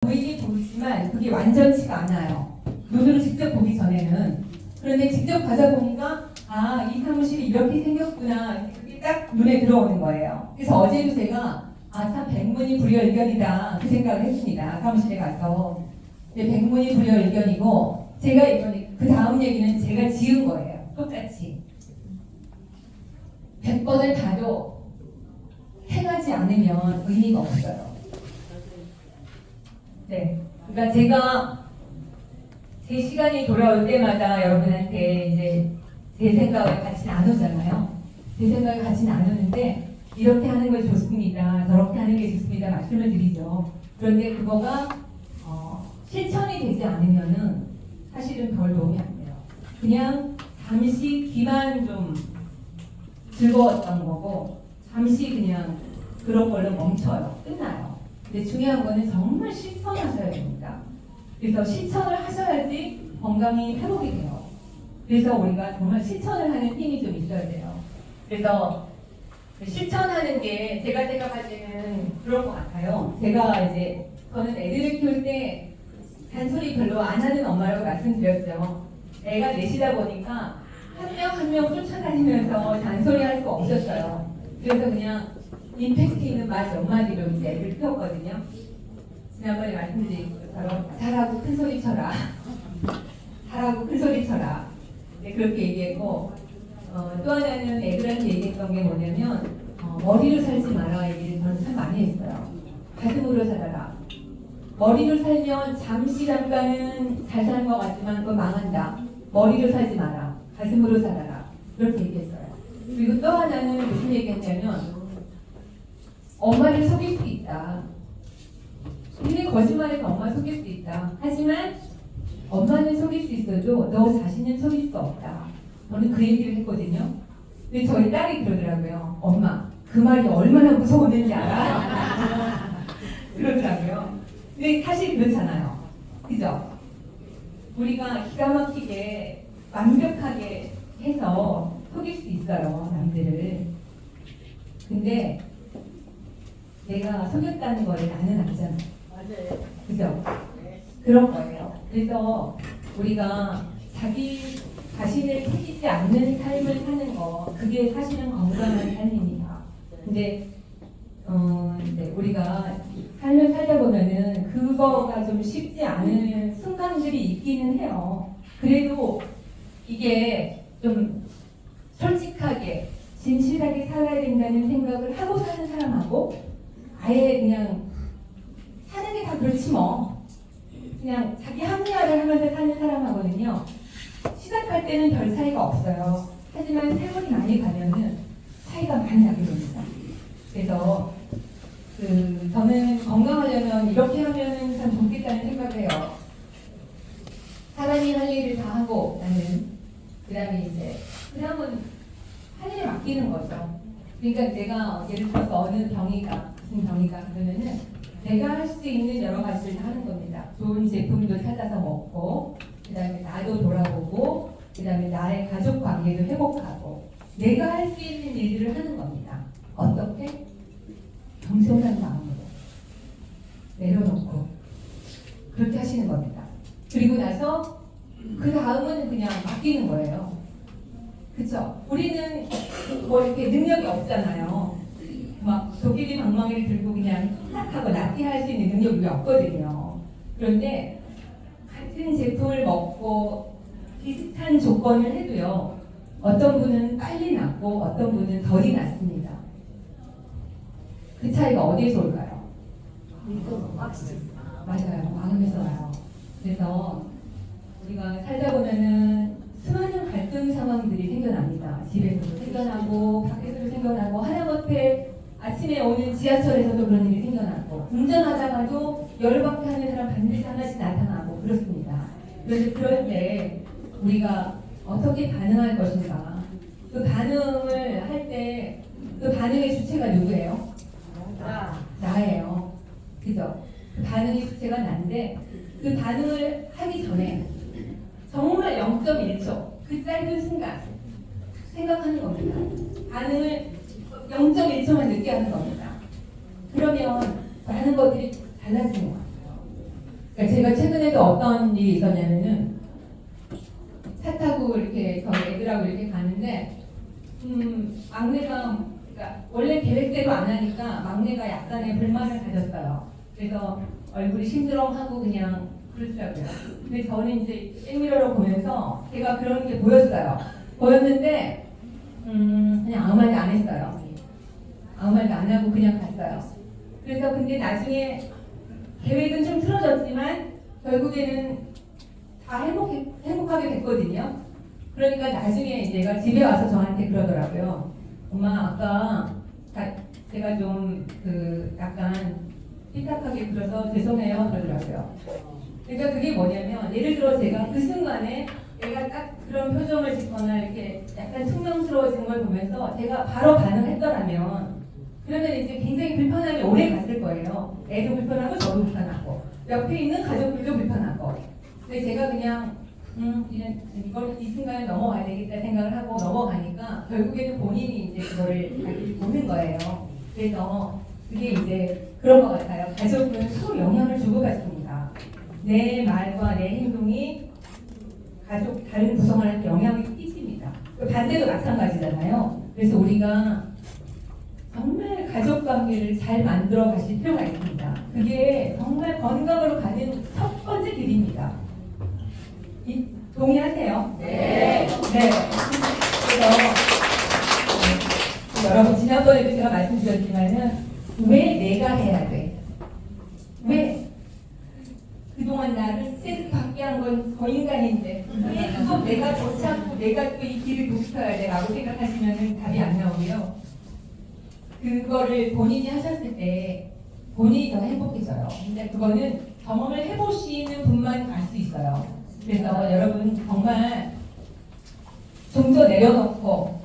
보이긴 보이지만 그게 완전치가 않아요. 눈으로 직접 보기 전에는. 그런데 직접 가다 보니까 아, 이 사무실이 이렇게 생겼구나. 그게 딱 눈에 들어오는 거예요. 그래서 어제도 제가 아, 참 백문이 불여일견이다. 그 생각을 했습니다. 사무실에 가서. 근데 백문이 불여일견이고 제가 이번에 그 다음 얘기는 제가 지은 거예요. 똑같이. 100번을 봐도 행하지 않으면 의미가 없어요. 네. 그러니까 제가 제 시간이 돌아올 때마다 여러분한테 이제 제 생각을 같이 나누잖아요. 제 생각을 같이 나누는데 이렇게 하는 게 좋습니다. 저렇게 하는 게 좋습니다. 말씀을 드리죠. 그런데 그거가 실천이 되지 않으면은 사실은 별 도움이 안 돼요. 그냥 잠시 귀만 좀 즐거웠던 거고 잠시 그냥 그런 걸로 멈춰요. 끝나요. 근데 중요한 거는 정말 실천하셔야 됩니다. 그래서 실천을 하셔야지 건강이 회복이 돼요. 그래서 우리가 정말 실천을 하는 힘이 좀 있어야 돼요. 그래서 실천하는 게 제가 생각할 때는 그런 것 같아요. 제가 이제 저는 애들을 키울 때 잔소리 별로 안 하는 엄마라고 말씀드렸죠. 애가 넷이다 보니까 한 명 한 명 쫓아다니면서 잔소리할 수 없었어요. 그래서 그냥 임팩트 있는 말 몇 마디로 이제 애를 키웠거든요. 지난번에 말씀드린 것처럼 잘하고 큰 소리 쳐라. 잘하고 큰 소리 쳐라. 네, 그렇게 얘기했고 또 하나는 애들한테 얘기했던 게 뭐냐면 머리로 살지 마라 얘기를 저는 참 많이 했어요. 가슴으로 살아라. 머리로 살면 잠깐은 잘 사는 것 같지만 그건 망한다. 머리로 살지 마라. 가슴으로 살아라. 그렇게 얘기했어요. 그리고 또 하나는 무슨 얘기했냐면 엄마를 속일 수 있다. 근데 거짓말해서 엄마 속일 수 있다. 하지만 엄마는 속일 수 있어도 너 자신은 속일 수 없다. 저는 그 얘기를 했거든요. 근데 저희 딸이 그러더라고요. 엄마, 그 말이 얼마나 무서웠는지 알아? 그러더라고요. 근데 사실 그렇잖아요. 그죠? 우리가 기가 막히게 완벽하게 해서 속일 수 있어요. 남들을. 근데 내가 속였다는 걸 나는 알잖아. 맞아요. 그죠? 그런 거예요. 그래서 우리가 자기 자신을 속이지 않는 삶을 사는 거, 그게 사실은 건강한 삶입니다. 근데 네, 우리가 삶을 살다 보면은 그거가 좀 쉽지 않은 순간들이 있기는 해요. 그래도 이게 좀 솔직하게 진실하게 살아야 된다는 생각을 하고 사는 사람하고 아예 그냥 사는 게 다 그렇지 뭐 그냥 자기 합리화를 하면서 사는 사람하고는요 시작할 때는 별 차이가 없어요. 하지만 세월이 많이 가면은 차이가 많이 나게 됩니다. 그래서 저는 건강하려면 이렇게 하면은 참 좋겠다는 생각을 해요. 사람이 할 일을 다 하고 나는 그 다음은 할 일을 맡기는 거죠. 그러니까 내가 예를 들어서 어느 병이가 무슨 병이가 그러면은 내가 할 수 있는 여러 가지를 하는 겁니다. 좋은 제품도 찾아서 먹고 그 다음에 나도 돌아보고 그 다음에 나의 가족 관계도 회복하고 내가 할 수 있는 일들을 하는 겁니다. 어떻게? 겸손한 마음으로 내려놓고 그렇게 하시는 겁니다. 그리고 나서 그 다음은 그냥 맡기는 거예요. 그쵸? 우리는 뭐 이렇게 능력이 없잖아요. 막 도깨비 방망이를 들고 그냥 딱 하고 낫기할 수 있는 능력이 없거든요. 그런데 같은 제품을 먹고 비슷한 조건을 해도요. 어떤 분은 빨리 낫고 어떤 분은 덜이 낫습니다. 그 차이가 어디에서 올까요? 맞아요. 마음에서 와요. 그래서 우리가 살다 보면은 수많은 갈등 상황들이 생겨납니다. 집에서도 생겨나고 밖에서도 생겨나고 하다못해 아침에 오는 지하철에서도 그런 일이 생겨나고 운전하다가도 열받게 하는 사람 반드시 하나씩 나타나고 그렇습니다. 그런데 그럴 때 우리가 어떻게 반응할 것인가? 그 반응을 할 때 그 반응의 주체가 누구예요? 나예요. 그죠? 그 반응의 주체가 나인데 그 반응을 하기 전에 정말 0.1초 그 짧은 순간 생각하는 겁니다. 반응을 0.1초만 늦게 하는 겁니다. 그러면 많은 것들이 달라지는 것 같아요. 그러니까 제가 최근에도 어떤 일이 있었냐면은 차 타고 이렇게 저희 애들하고 이렇게 가는데 막내가 그러니까 원래 계획대로 안 하니까 막내가 약간의 불만을 가졌어요. 그래서 얼굴이 심드렁하고 그냥 그렇더라고요. 근데 저는 이제 백미러로 보면서 제가 그런 게 보였어요. 보였는데 그냥 아무 말도 안 했어요. 아무 말도 안 하고 그냥 갔어요. 그래서 근데 나중에 계획은 좀 틀어졌지만 결국에는 다 행복하게 됐거든요. 그러니까 나중에 얘가 집에 와서 저한테 그러더라고요. 엄마 아까 제가 좀 약간 삐딱하게 굴어서 죄송해요 그러더라고요. 그러니까 그게 뭐냐면 예를 들어 제가 그 순간에 얘가 딱 그런 표정을 짓거나 이렇게 약간 퉁명스러워지는 걸 보면서 제가 바로 반응했더라면 그러면 이제 굉장히 불편함이 오래 갔을 거예요. 애도 불편하고 저도 불편하고 옆에 있는 가족들도 불편하고. 근데 제가 그냥 이걸 이 순간에 넘어가야 되겠다 생각을 하고 넘어가니까 결국에는 본인이 이제 그거를 보는 거예요. 그래서 그게 이제 그런 것 같아요. 가족은 서로 영향을 주고받습니다. 내 말과 내 행동이 가족 다른 구성원한테 영향을 끼칩니다. 반대도 마찬가지잖아요. 그래서 우리가 정말 가족 관계를 잘 만들어 가실 필요가 있습니다. 그게 정말 건강으로 가는 첫 번째 길입니다. 동의하세요? 네. 네. 그래서 여러분 지난번에도 제가 말씀드렸지만은 왜 내가 해야 돼? 왜? 그동안 나를 스트레스 받게 한 건 저 인간인데 왜 그거 내가 더 참고 내가 또 이 길을 도습해야 돼? 라고 생각하시면 답이 안 나오고요. 그거를 본인이 하셨을 때 본인이 더 행복해져요. 근데 그거는 경험을 해보시는 분만 알 수 있어요. 그래서 여러분 정말 좀 더 내려놓고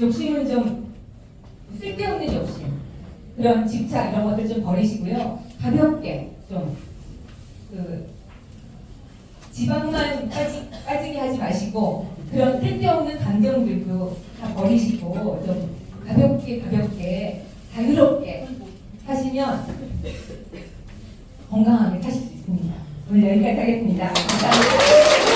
욕심은 좀 쓸데없는 욕심, 그런 집착 이런 것들 좀 버리시고요. 가볍게 좀 지방만 빠지게 하지 마시고 그런 쓸데없는 감정들도 다 버리시고 좀 가볍게 자유롭게 하시면 건강하게 사실 수 있습니다. 오늘 여기까지 하겠습니다. 감사합니다.